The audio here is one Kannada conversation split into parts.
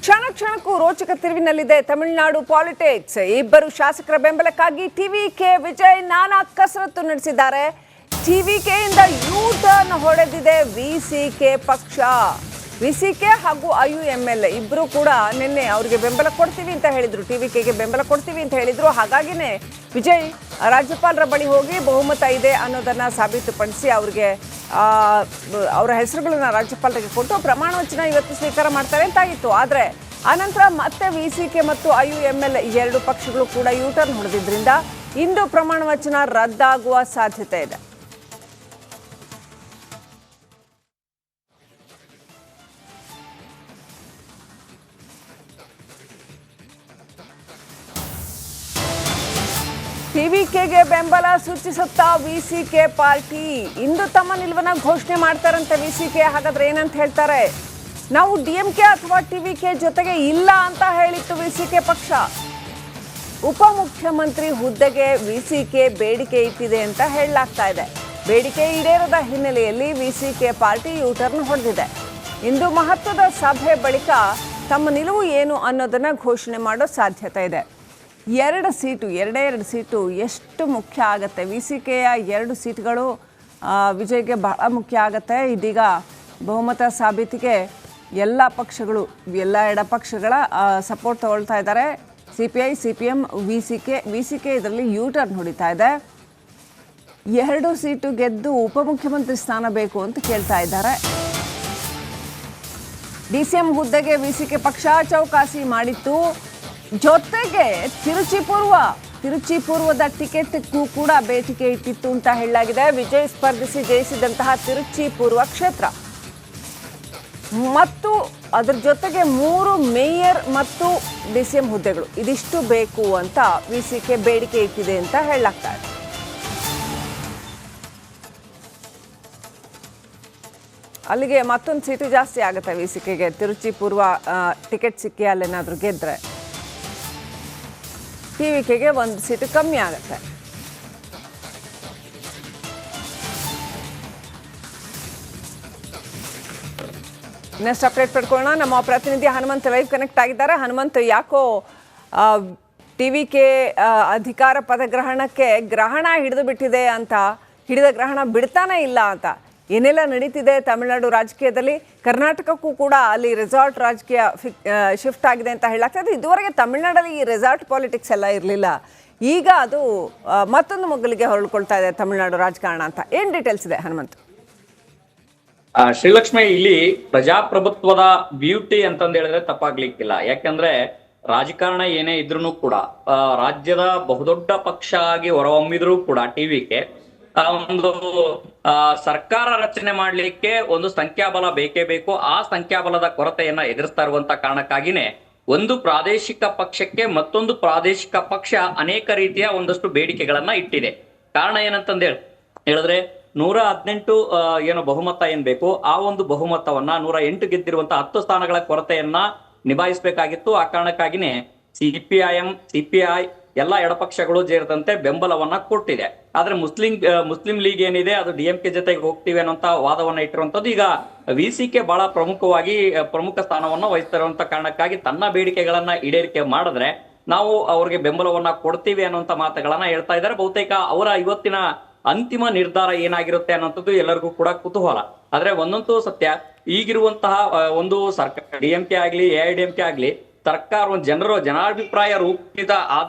ಕ್ಷಣ ಕ್ಷಣಕ್ಕೂ ರೋಚಕ ತಿರುವಿನಲ್ಲಿದೆ ತಮಿಳುನಾಡು ಪಾಲಿಟಿಕ್ಸ್. ಇಬ್ಬರು ಶಾಸಕರ ಬೆಂಬಲಕ್ಕಾಗಿ ಟಿವಿಕೆ ವಿಜಯ್ ನಾನಾ ಕಸರತ್ತು ನಡೆಸಿದ್ದಾರೆ. ಟಿವಿಕೆಯಿಂದ ಯೂ ಟರ್ನ್ ಹೊಡೆದಿದೆ ವಿಸಿಕೆ ಪಕ್ಷ. ವಿಸಿಕೆ ಹಾಗೂ IUML ಇಬ್ಬರು ಕೂಡ ನಿನ್ನೆ ಅವರಿಗೆ ಬೆಂಬಲ ಕೊಡ್ತೀವಿ ಅಂತ ಹೇಳಿದ್ರು, ಟಿವಿಕೆಗೆ ಬೆಂಬಲ ಕೊಡ್ತೀವಿ ಅಂತ ಹೇಳಿದ್ರು. ಹಾಗಾಗಿನೇ ವಿಜಯ್ ರಾಜ್ಯಪಾಲರ ಬಳಿ ಹೋಗಿ ಬಹುಮತ ಇದೆ ಅನ್ನೋದನ್ನ ಸಾಬೀತುಪಡಿಸಿ ಅವರಿಗೆ ಅವರ ಹೆಸರುಗಳನ್ನ ರಾಜ್ಯಪಾಲರಿಗೆ ಕೊಟ್ಟು ಪ್ರಮಾಣ ವಚನ ಇವತ್ತು ಸ್ವೀಕಾರ ಮಾಡ್ತಾರೆ ಅಂತಾಗಿತ್ತು. ಆದರೆ ಆನಂತರ ಮತ್ತೆ ವಿಸಿಕೆ ಮತ್ತು IUML ಎರಡು ಪಕ್ಷಗಳು ಕೂಡ ಯೂ ಟರ್ನ್ ಹೊಡೆದಿದ್ರಿಂದ ಇಂದು ಪ್ರಮಾಣ ವಚನ ರದ್ದಾಗುವ ಸಾಧ್ಯತೆ ಇದೆ. ಟಿವಿಕೆಗೆ ಬೆಂಬಲ ಸೂಚಿಸುತ್ತಾ ವಿಸಿಕೆ ಪಾರ್ಟಿ ಇಂದು ತಮ್ಮ ನಿಲುವನ್ನ ಘೋಷಣೆ ಮಾಡ್ತಾರಂತೆ ವಿಸಿಕೆ. ಹಾಗಾದ್ರೆ ಏನಂತ ಹೇಳ್ತಾರೆ? ನಾವು DMK ಅಥವಾ ಟಿವಿಕೆ ಜೊತೆಗೆ ಇಲ್ಲ ಅಂತ ಹೇಳಿತ್ತು ವಿಸಿಕೆ ಪಕ್ಷ. ಉಪಮುಖ್ಯಮಂತ್ರಿ ಹುದ್ದೆಗೆ ವಿಸಿಕೆ ಬೇಡಿಕೆ ಇಟ್ಟಿದೆ ಅಂತ ಹೇಳಲಾಗ್ತಾ ಇದೆ. ಬೇಡಿಕೆ ಈಡೇರದ ಹಿನ್ನೆಲೆಯಲ್ಲಿ ವಿಸಿಕೆ ಪಾರ್ಟಿ ಯೂ ಟರ್ನ್ ಹೊಡೆದಿದೆ. ಇಂದು ಮಹತ್ವದ ಸಭೆ ಬಳಿಕ ತಮ್ಮ ನಿಲುವು ಏನು ಅನ್ನೋದನ್ನ ಘೋಷಣೆ ಮಾಡೋ ಸಾಧ್ಯತೆ ಇದೆ. ಎರಡೇ ಸೀಟು ಎಷ್ಟು ಮುಖ್ಯ ಆಗುತ್ತೆ. ವಿಸಿಕೆಯ 2 ಸೀಟ್ಗಳು ವಿಜಯ್ಗೆ ಬಹಳ ಮುಖ್ಯ ಆಗುತ್ತೆ. ಇದೀಗ ಬಹುಮತ ಸಾಬೀತಿಗೆ ಎಲ್ಲ ಪಕ್ಷಗಳು, ಎಲ್ಲ ಎಡಪಕ್ಷಗಳ ಸಪೋರ್ಟ್ ತಗೊಳ್ತಾ ಇದ್ದಾರೆ. CPI, CPM, ವಿಸಿಕೆ ಇದರಲ್ಲಿ ಯೂ ಟರ್ನ್ ಹೊಡಿತಾ ಇದೆ. 2 ಸೀಟು ಗೆದ್ದು ಉಪಮುಖ್ಯಮಂತ್ರಿ ಸ್ಥಾನ ಬೇಕು ಅಂತ ಕೇಳ್ತಾ ಇದ್ದಾರೆ. DCM ಹುದ್ದೆಗೆ ವಿಸಿಕೆ ಪಕ್ಷ ಚೌಕಾಸಿ ಮಾಡಿತ್ತು. ಜೊತೆಗೆ ತಿರುಚಿಪೂರ್ವದ ಟಿಕೆಟ್ಗೂ ಕೂಡ ಬೇಡಿಕೆ ಇಟ್ಟಿತ್ತು ಅಂತ ಹೇಳಲಾಗಿದೆ. ವಿಜಯ್ ಸ್ಪರ್ಧಿಸಿ ಜಯಿಸಿದಂತಹ ತಿರುಚಿಪೂರ್ವ ಕ್ಷೇತ್ರ ಮತ್ತು ಅದರ ಜೊತೆಗೆ 3 ಮೇಯರ್ ಮತ್ತು DCM ಹುದ್ದೆಗಳು ಇದಿಷ್ಟು ಬೇಕು ಅಂತ ವಿಸಿಕೆ ಬೇಡಿಕೆ ಇಟ್ಟಿದೆ ಅಂತ ಹೇಳಲಾಗ್ತಾ ಇದೆ. ಅಲ್ಲಿಗೆ ಮತ್ತೊಂದು ಸೀಟು ಜಾಸ್ತಿ ಆಗುತ್ತೆ ವಿಸಿಕೆಗೆ. ತಿರುಚಿಪೂರ್ವ ಟಿಕೆಟ್ ಸಿಕ್ಕಿ ಅಲ್ಲೇನಾದರೂ ಗೆದ್ರೆ ಟಿವಿಕೆಗೆ 1 ಸೀಟು ಕಮ್ಮಿ ಆಗುತ್ತೆ. ನೆಕ್ಸ್ಟ್ ಅಪ್ಡೇಟ್ ಪಡ್ಕೊಳ್ಳೋಣ. ನಮ್ಮ ಪ್ರತಿನಿಧಿ ಹನುಮಂತ್ ಲೈವ್ ಕನೆಕ್ಟ್ ಆಗಿದ್ದಾರೆ. ಹನುಮಂತ್, ಯಾಕೋ ಟಿವಿಕೆ ಅಧಿಕಾರ ಪದಗ್ರಹಣಕ್ಕೆ ಗ್ರಹಣ ಹಿಡಿದು ಬಿಟ್ಟಿದೆ ಅಂತ, ಹಿಡಿದ ಗ್ರಹಣ ಬಿಡ್ತಾನೆ ಇಲ್ಲ ಅಂತ ಏನೆಲ್ಲ ನಡೀತಿದೆ ತಮಿಳುನಾಡು ರಾಜಕೀಯದಲ್ಲಿ? ಕರ್ನಾಟಕಕ್ಕೂ ಕೂಡ ಅಲ್ಲಿ ರೆಸಾರ್ಟ್ ರಾಜಕೀಯ ಶಿಫ್ಟ್ ಆಗಿದೆ ಅಂತ ಹೇಳಲಾಗ್ತದೆ. ಇದುವರೆಗೆ ತಮಿಳುನಾಡಲ್ಲಿ ಈ ರೆಸಾರ್ಟ್ ಪಾಲಿಟಿಕ್ಸ್ ಎಲ್ಲ ಇರಲಿಲ್ಲ. ಈಗ ಅದು ಮತ್ತೊಂದು ಮೊಗ್ಗಲಿಗೆ ಹೊರಳ್ಕೊಳ್ತಾ ಇದೆ ತಮಿಳುನಾಡು ರಾಜಕಾರಣ ಅಂತ. ಏನ್ ಡೀಟೇಲ್ಸ್ ಇದೆ ಹನುಮಂತ್? ಶ್ರೀಲಕ್ಷ್ಮಿ, ಇಲ್ಲಿ ಪ್ರಜಾಪ್ರಭುತ್ವದ ಬ್ಯೂಟಿ ಅಂತಂದು ಹೇಳಿದ್ರೆ ತಪ್ಪಾಗ್ಲಿಕ್ಕಿಲ್ಲ. ಯಾಕಂದ್ರೆ ರಾಜಕಾರಣ ಏನೇ ಇದ್ರೂ ಕೂಡ ರಾಜ್ಯದ ಬಹುದೊಡ್ಡ ಪಕ್ಷ ಆಗಿ ಹೊರಹೊಮ್ಮಿದ್ರು ಕೂಡ ಟಿವಿಕೆ ಒಂದು ಸರ್ಕಾರ ರಚನೆ ಮಾಡ್ಲಿಕ್ಕೆ ಒಂದು ಸಂಖ್ಯಾಬಲ ಬೇಕೇ ಬೇಕು. ಆ ಸಂಖ್ಯಾಬಲದ ಕೊರತೆಯನ್ನ ಎದುರಿಸ್ತಾ ಇರುವಂತ ಕಾರಣಕ್ಕಾಗಿನೇ ಒಂದು ಪ್ರಾದೇಶಿಕ ಪಕ್ಷಕ್ಕೆ ಮತ್ತೊಂದು ಪ್ರಾದೇಶಿಕ ಪಕ್ಷ ಅನೇಕ ರೀತಿಯ ಒಂದಷ್ಟು ಬೇಡಿಕೆಗಳನ್ನ ಇಟ್ಟಿದೆ. ಕಾರಣ ಏನಂತಂದ ಹೇಳಿದ್ರೆ 118 ಏನು ಬಹುಮತ ಏನ್ ಬೇಕು, ಆ ಒಂದು ಬಹುಮತವನ್ನ 108 ಗೆದ್ದಿರುವಂತ 10 ಸ್ಥಾನಗಳ ಕೊರತೆಯನ್ನ ನಿಭಾಯಿಸಬೇಕಾಗಿತ್ತು. ಆ ಕಾರಣಕ್ಕಾಗಿನೇ CPI ಎಲ್ಲ ಎಡಪಕ್ಷಗಳು ಸೇರಿದಂತೆ ಬೆಂಬಲವನ್ನ ಕೊಟ್ಟಿದೆ. ಆದ್ರೆ ಮುಸ್ಲಿಂ ಲೀಗ್ ಏನಿದೆ ಅದು DMK ಜೊತೆಗೆ ಹೋಗ್ತೀವಿ ಅನ್ನೋಂತ ವಾದವನ್ನ ಇಟ್ಟಿರುವಂತದ್ದು. ಈಗ ವಿಸಿಕೆ ಬಹಳ ಪ್ರಮುಖ ಸ್ಥಾನವನ್ನ ವಹಿಸ್ತಾ ಇರುವಂತ ಕಾರಣಕ್ಕಾಗಿ ತನ್ನ ಬೇಡಿಕೆಗಳನ್ನ ಈಡೇರಿಕೆ ಮಾಡಿದ್ರೆ ನಾವು ಅವ್ರಿಗೆ ಬೆಂಬಲವನ್ನ ಕೊಡ್ತೀವಿ ಅನ್ನುವಂತ ಮಾತುಗಳನ್ನ ಹೇಳ್ತಾ ಇದ್ದಾರೆ. ಬಹುತೇಕ ಅವರ ಇವತ್ತಿನ ಅಂತಿಮ ನಿರ್ಧಾರ ಏನಾಗಿರುತ್ತೆ ಅನ್ನೋಂಥದ್ದು ಎಲ್ಲರಿಗೂ ಕೂಡ ಕುತೂಹಲ. ಆದ್ರೆ ಒಂದಂತೂ ಸತ್ಯ, ಈಗಿರುವಂತಹ ಒಂದು ಸರ್ಕಾರ DMK ಆಗ್ಲಿ AIDMK ಆಗ್ಲಿ ಸರ್ಕಾರ ಒಂದು ಜನಾಭಿಪ್ರಾಯ ರೂಪಿತ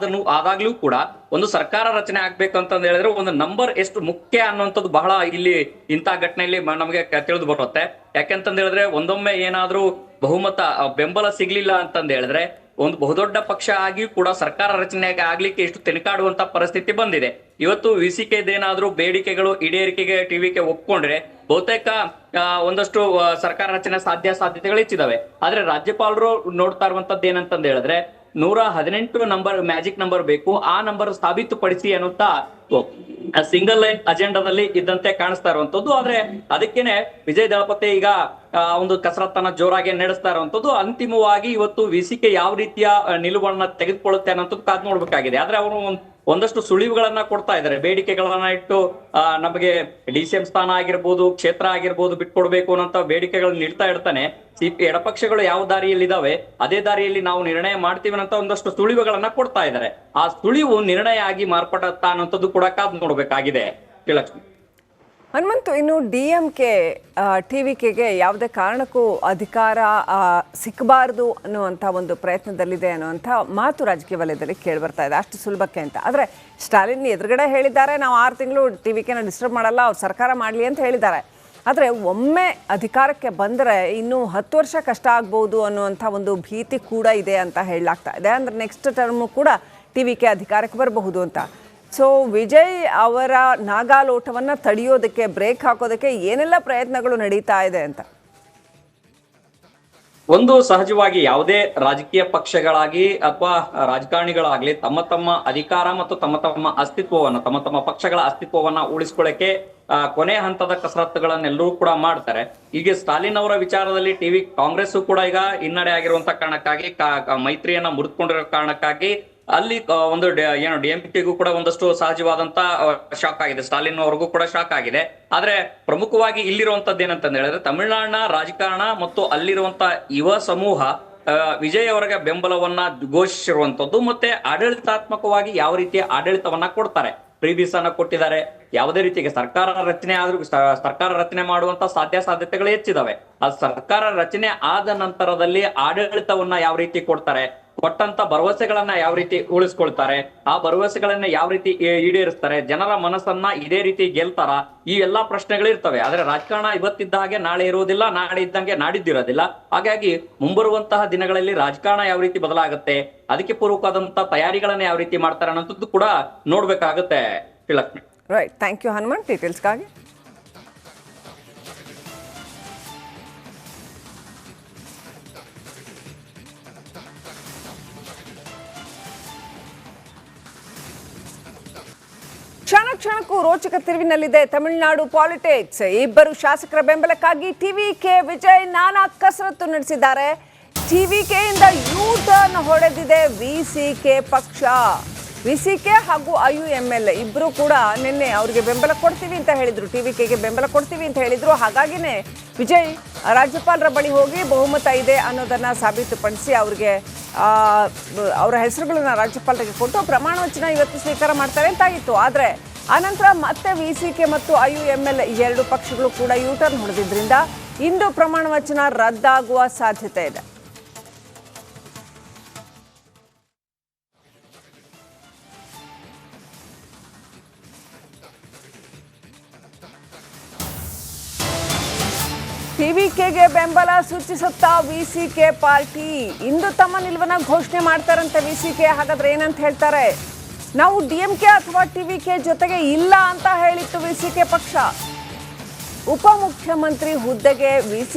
ಆದಾಗ್ಲೂ ಕೂಡ ಒಂದು ಸರ್ಕಾರ ರಚನೆ ಆಗ್ಬೇಕಂತಂದ ಹೇಳಿದ್ರೆ ಒಂದು ನಂಬರ್ ಎಷ್ಟು ಮುಖ್ಯ ಅನ್ನುವಂಥದ್ದು ಬಹಳ ಇಲ್ಲಿ ಇಂಥ ಘಟನೆಯಲ್ಲಿ ನಮಗೆ ತಿಳಿದು ಬರುತ್ತೆ. ಯಾಕೆಂತಂದ ಹೇಳಿದ್ರೆ ಒಂದೊಮ್ಮೆ ಏನಾದ್ರೂ ಬಹುಮತ ಬೆಂಬಲ ಸಿಗ್ಲಿಲ್ಲ ಅಂತಂದ ಹೇಳಿದ್ರೆ ಒಂದು ಬಹುದೊಡ್ಡ ಪಕ್ಷ ಆಗಿಯೂ ಕೂಡ ಸರ್ಕಾರ ರಚನೆ ಆಗ್ಲಿಕ್ಕೆ ಎಷ್ಟು ತೆಣಕಾಡುವಂತ ಪರಿಸ್ಥಿತಿ ಬಂದಿದೆ. ಇವತ್ತು ವಿಸಿಕೆದೇನಾದ್ರೂ ಬೇಡಿಕೆಗಳು ಈಡೇರಿಕೆಗೆ ಟಿವಿಕೆ ಒಪ್ಕೊಂಡ್ರೆ ಬಹುತೇಕ ಒಂದಷ್ಟು ಸರ್ಕಾರ ರಚನೆ ಸಾಧ್ಯತೆಗಳು ಹೆಚ್ಚಿದಾವೆ. ಆದ್ರೆ ರಾಜ್ಯಪಾಲರು ನೋಡ್ತಾ ಇರುವಂತದ್ದು ಏನಂತಂದ ಹೇಳಿದ್ರೆ 118 ನಂಬರ್ ಮ್ಯಾಜಿಕ್ ನಂಬರ್ ಬೇಕು, ಆ ನಂಬರ್ ಸಾಬೀತುಪಡಿಸಿ ಅನ್ನುತ್ತ ಸಿಂಗಲ್ ಲೈನ್ ಅಜೆಂಡಾದಲ್ಲಿ ಇದ್ದಂತೆ ಕಾಣಿಸ್ತಾ ಇರುವಂತದ್ದು. ಆದ್ರೆ ಅದಕ್ಕೇನೆ ವಿಜಯ್ ದಳಪತಿ ಈಗ ಒಂದು ಕಸರತ್ತನ್ನ ಜೋರಾಗಿ ನಡೆಸ್ತಾ ಇರುವಂತದ್ದು. ಅಂತಿಮವಾಗಿ ಇವತ್ತು ವಿಸಿಕೆ ಯಾವ ರೀತಿಯ ನಿಲುವನ್ನ ತೆಗೆದುಕೊಳ್ಳುತ್ತೆ ಅನ್ನೋದು ಕಾದ್ ನೋಡ್ಬೇಕಾಗಿದೆ. ಆದ್ರೆ ಅವರು ಒಂದಷ್ಟು ಸುಳಿವುಗಳನ್ನ ಕೊಡ್ತಾ ಇದ್ದಾರೆ. ಬೇಡಿಕೆಗಳನ್ನ ಇಟ್ಟು ನಮಗೆ DCM ಸ್ಥಾನ ಆಗಿರ್ಬೋದು, ಕ್ಷೇತ್ರ ಆಗಿರ್ಬೋದು ಬಿಟ್ಕೊಡ್ಬೇಕು ಅನ್ನೋ ಬೇಡಿಕೆಗಳನ್ನ ನೀಡ್ತಾ ಇರ್ತಾನೆ. ಎಡಪಕ್ಷಗಳು ಯಾವ ದಾರಿಯಲ್ಲಿ ಇದಾವೆ ಅದೇ ದಾರಿಯಲ್ಲಿ ನಾವು ನಿರ್ಣಯ ಮಾಡ್ತೀವಿ ಅಂತ ಒಂದಷ್ಟು ಸುಳಿವುಗಳನ್ನ ಕೊಡ್ತಾ ಇದ್ದಾರೆ. ಆ ಸುಳಿವು ನಿರ್ಣಯ ಆಗಿ ಮಾರ್ಪಡುತ್ತಾ ಅನ್ನೋಂಥದ್ದು ಕೂಡ ಕಾದು ನೋಡ್ಬೇಕಾಗಿದೆ. ಶ್ರೀಲಕ್ಷ್ಮಿ. ಹನುಮಂತು, ಇನ್ನು DMK TVKಗೆ ಯಾವುದೇ ಕಾರಣಕ್ಕೂ ಅಧಿಕಾರ ಸಿಕ್ಕಬಾರ್ದು ಅನ್ನುವಂಥ ಒಂದು ಪ್ರಯತ್ನದಲ್ಲಿದೆ ಅನ್ನುವಂಥ ಮಾತು ರಾಜಕೀಯ ವಲಯದಲ್ಲಿ ಕೇಳಿ ಬರ್ತಾ ಇದೆ. ಅಷ್ಟು ಸುಲಭಕ್ಕೆ ಅಂತ. ಆದರೆ ಸ್ಟಾಲಿನ್ ಎದುರುಗಡೆ ಹೇಳಿದ್ದಾರೆ, ನಾವು 6 ತಿಂಗಳು TVKನ ಡಿಸ್ಟರ್ಬ್ ಮಾಡಲ್ಲ, ಅವ್ರು ಸರ್ಕಾರ ಮಾಡಲಿ ಅಂತ ಹೇಳಿದ್ದಾರೆ. ಆದರೆ ಒಮ್ಮೆ ಅಧಿಕಾರಕ್ಕೆ ಬಂದರೆ ಇನ್ನೂ 10 ವರ್ಷ ಕಷ್ಟ ಆಗ್ಬೋದು ಅನ್ನುವಂಥ ಒಂದು ಭೀತಿ ಕೂಡ ಇದೆ ಅಂತ ಹೇಳಲಾಗ್ತಾ ಇದೆ. ಅಂದರೆ ನೆಕ್ಸ್ಟ್ ಟರ್ಮು ಕೂಡ TVK ಅಧಿಕಾರಕ್ಕೆ ಬರಬಹುದು ಅಂತ. ಸೊ ವಿಜಯ್ ಅವರ ನಾಗಾಲೋಟವನ್ನು ತಡೆಯೋದಕ್ಕೆ, ಬ್ರೇಕ್ ಹಾಕೋದಕ್ಕೆ ಏನೆಲ್ಲ ಪ್ರಯತ್ನಗಳು ನಡೀತಾ ಇದೆ ಅಂತ? ಒಂದು, ಸಹಜವಾಗಿ ಯಾವುದೇ ರಾಜಕೀಯ ಪಕ್ಷಗಳಾಗಿ ಅಥವಾ ರಾಜಕಾರಣಿಗಳಾಗ್ಲಿ ತಮ್ಮ ತಮ್ಮ ಅಧಿಕಾರ ಮತ್ತು ತಮ್ಮ ಅಸ್ತಿತ್ವವನ್ನು, ತಮ್ಮ ಪಕ್ಷಗಳ ಅಸ್ತಿತ್ವವನ್ನ ಉಳಿಸ್ಕೊಳ್ಳಕ್ಕೆ ಕೊನೆ ಹಂತದ ಕಸರತ್ತುಗಳನ್ನೆಲ್ಲರೂ ಕೂಡ ಮಾಡ್ತಾರೆ. ಈಗ ಸ್ಟಾಲಿನ್ ಅವರ ವಿಚಾರದಲ್ಲಿ ಕಾಂಗ್ರೆಸ್ ಕೂಡ ಈಗ ಹಿನ್ನಡೆ ಆಗಿರುವಂತ ಕಾರಣಕ್ಕಾಗಿ, ಮೈತ್ರಿಯನ್ನ ಮುರಿದುಕೊಂಡಿರೋ ಕಾರಣಕ್ಕಾಗಿ ಅಲ್ಲಿ ಒಂದು DMKಗೂ ಕೂಡ ಒಂದಷ್ಟು ಸಹಜವಾದಂತ ಶಾಕ್ ಆಗಿದೆ. ಸ್ಟಾಲಿನ್ ಅವ್ರಿಗೂ ಕೂಡ ಶಾಕ್ ಆಗಿದೆ. ಆದ್ರೆ ಪ್ರಮುಖವಾಗಿ ಇಲ್ಲಿರುವಂತದ್ದು ಏನಂತ ಹೇಳಿದ್ರೆ, ತಮಿಳುನಾಡಿನ ರಾಜಕಾರಣ ಮತ್ತು ಅಲ್ಲಿರುವಂತ ಯುವ ಸಮೂಹ ವಿಜಯ್ ಅವರಿಗೆ ಬೆಂಬಲವನ್ನ ಘೋಷಿಸಿರುವಂತದ್ದು, ಮತ್ತೆ ಆಡಳಿತಾತ್ಮಕವಾಗಿ ಯಾವ ರೀತಿಯ ಆಡಳಿತವನ್ನ ಕೊಡ್ತಾರೆ, ಫ್ರೀಬೀಸ್ ಅನ್ನ ಕೊಟ್ಟಿದ್ದಾರೆ. ಯಾವುದೇ ರೀತಿಗೆ ಸರ್ಕಾರ ರಚನೆ ಆದ್ರೂ ಸರ್ಕಾರ ರಚನೆ ಮಾಡುವಂತ ಸಾಧ್ಯತೆಗಳು ಹೆಚ್ಚಿದಾವೆ. ಆ ಸರ್ಕಾರ ರಚನೆ ಆದ ನಂತರದಲ್ಲಿ ಆಡಳಿತವನ್ನ ಯಾವ ರೀತಿ ಕೊಡ್ತಾರೆ, ಕೊಟ್ಟಂತ ಭರವಸೆಗಳನ್ನ ಯಾವ ರೀತಿ ಉಳಿಸ್ಕೊಳ್ತಾರೆ, ಆ ಭರವಸೆಗಳನ್ನ ಯಾವ ರೀತಿ ಈಡೇರಿಸ್ತಾರೆ, ಜನರ ಮನಸ್ಸನ್ನ ಇದೇ ರೀತಿ ಗೆಲ್ತಾರ, ಈ ಎಲ್ಲಾ ಪ್ರಶ್ನೆಗಳು ಇರ್ತವೆ. ಆದ್ರೆ ರಾಜಕಾರಣ ಇವತ್ತಿದ್ದ ಹಾಗೆ ನಾಳೆ ಇರುವುದಿಲ್ಲ, ನಾಳೆ ಇದ್ದಂಗೆ ನಾಡಿದ್ದಿರೋದಿಲ್ಲ. ಹಾಗಾಗಿ ಮುಂಬರುವಂತಹ ದಿನಗಳಲ್ಲಿ ರಾಜಕಾರಣ ಯಾವ ರೀತಿ ಬದಲಾಗುತ್ತೆ, ಅದಕ್ಕೆ ಪೂರ್ವಕವಾದಂತಹ ತಯಾರಿಗಳನ್ನ ಯಾವ ರೀತಿ ಮಾಡ್ತಾರೆ ಅನ್ನೋದು ಕೂಡ ನೋಡ್ಬೇಕಾಗುತ್ತೆ. Shrilakshmi. Right, thank you Hanumanth ಡೀಟೇಲ್ಸ್ಗಾಗಿ. ಕ್ಷಣಕ್ಕೂ ರೋಚಕ ತಿರುವಿನಲ್ಲಿದೆ ತಮಿಳುನಾಡು ಪಾಲಿಟಿಕ್ಸ್. ಇಬ್ಬರು ಶಾಸಕರ ಬೆಂಬಲಕ್ಕಾಗಿ TVK ವಿಜಯ್ ನಾನಾ ಕಸರತ್ತು ನಡೆಸಿದ್ದಾರೆ. TVKಯಿಂದ ಯೂ-ಟರ್ನ್ ಹೊಡೆದಿದೆ VCK ಪಕ್ಷ. VCK ಹಾಗೂ IUML ಇಬ್ಬರು ಕೂಡ ನಿನ್ನೆ ಅವರಿಗೆ ಬೆಂಬಲ ಕೊಡ್ತೀವಿ ಅಂತ ಹೇಳಿದ್ರು, TVKಗೆ ಬೆಂಬಲ ಕೊಡ್ತೀವಿ ಅಂತ ಹೇಳಿದ್ರು. ಹಾಗಾಗಿನೇ ವಿಜಯ್ ರಾಜ್ಯಪಾಲರ ಬಳಿ ಹೋಗಿ ಬಹುಮತ ಇದೆ ಅನ್ನೋದನ್ನ ಸಾಬೀತುಪಡಿಸಿ ಅವರಿಗೆ ಅವರ ಹೆಸರುಗಳನ್ನ ರಾಜ್ಯಪಾಲರಿಗೆ ಕೊಟ್ಟು ಪ್ರಮಾಣ ವಚನ ಇವತ್ತು ಸ್ವೀಕಾರ ಮಾಡ್ತಾರೆ ಅಂತಾಗಿತ್ತು. ಆದರೆ ಆನಂತರ ಮತ್ತೆ VCK ಮತ್ತು IUML ಎರಡು ಪಕ್ಷಗಳು ಕೂಡ ಯೂ-ಟರ್ನ್ ಹೊಡೆದಿದ್ರಿಂದ ಇಂದು ಪ್ರಮಾಣ ವಚನ ರದ್ದಾಗುವ ಸಾಧ್ಯತೆ ಇದೆ. TVKಗೆ ಬೆಂಬಲ ಸೂಚಿಸುತ್ತಾ VCK ಪಾರ್ಟಿ ಇಂದು ತಮ್ಮ ನಿಲುವನ್ನ ಘೋಷಣೆ ಮಾಡ್ತಾರಂತೆ. VCK ಹಾಗಾದ್ರೆ ಏನಂತ ಹೇಳ್ತಾರೆ? ನಾವು DMK ಅಥವಾ TVK ಜೊತೆಗೆ ಇಲ್ಲ ಅಂತ ಹೇಳಿತ್ತು VCK ಪಕ್ಷ. ಉಪಮುಖ್ಯಮಂತ್ರಿ ಹುದ್ದೆಗೆ VCK